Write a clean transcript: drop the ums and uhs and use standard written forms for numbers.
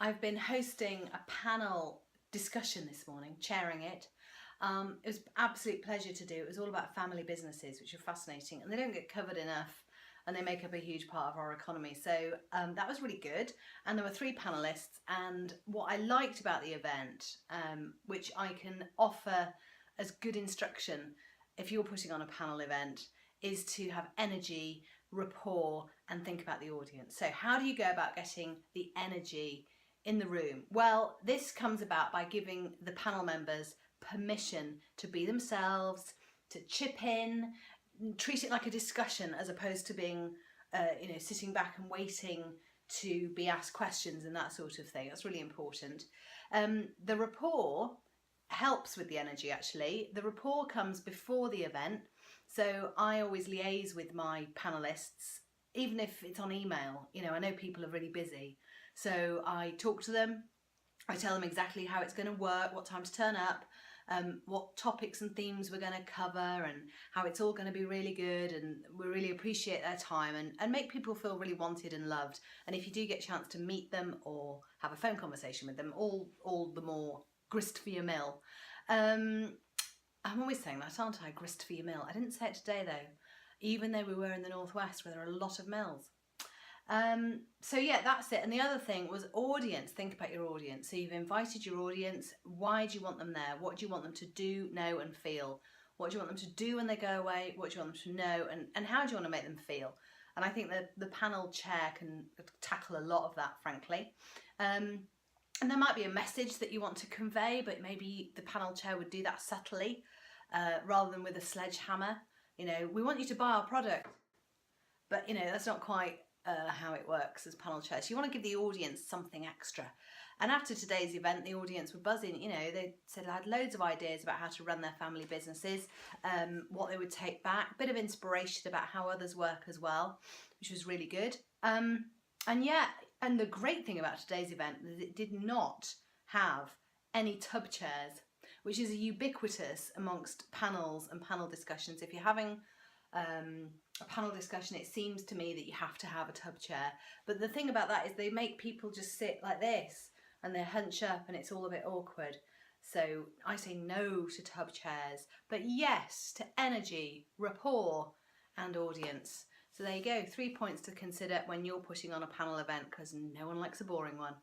I've been hosting a panel discussion this morning, chairing it. It was an absolute pleasure to do. It was all about family businesses, which are fascinating, and they don't get covered enough, and they make up a huge part of our economy. So that was really good. And there were 3 panelists, and what I liked about the event, which I can offer as good instruction if you're putting on a panel event, is to have energy, rapport, and think about the audience. So how do you go about getting the energy in the room? Well, this comes about by giving the panel members permission to be themselves, to chip in, treat it like a discussion as opposed to being, sitting back and waiting to be asked questions and that sort of thing. That's really important. The rapport helps with the energy, actually. The rapport comes before the event. So I always liaise with my panelists, even if it's on email. I know people are really busy. So I talk to them, I tell them exactly how it's going to work, what time to turn up, what topics and themes we're going to cover, and how it's all going to be really good, and we really appreciate their time and make people feel really wanted and loved. And if you do get a chance to meet them or have a phone conversation with them, all the more grist for your mill. I'm always saying that, aren't I? Grist for your mill. I didn't say it today though, even though we were in the northwest where there are a lot of mills. So yeah, that's it. And the other thing was audience. Think about your audience. So you've invited your audience. Why do you want them there? What do you want them to do, know and feel? What do you want them to do when they go away? What do you want them to know? And how do you want to make them feel? And I think that the panel chair can tackle a lot of that, frankly. And there might be a message that you want to convey, but maybe the panel chair would do that subtly, rather than with a sledgehammer. We want you to buy our product, but that's not quite how it works as panel chairs. You want to give the audience something extra. And after today's event, the audience were buzzing. They said they had loads of ideas about how to run their family businesses, what they would take back, a bit of inspiration about how others work as well, which was really good. And the great thing about today's event is it did not have any tub chairs, which is ubiquitous amongst panels and panel discussions. If you're having a panel discussion, it seems to me that you have to have a tub chair. But the thing about that is they make people just sit like this and they hunch up and it's all a bit awkward. So I say no to tub chairs, but yes to energy, rapport and audience. So there you go, 3 points to consider when you're putting on a panel event, because no one likes a boring one.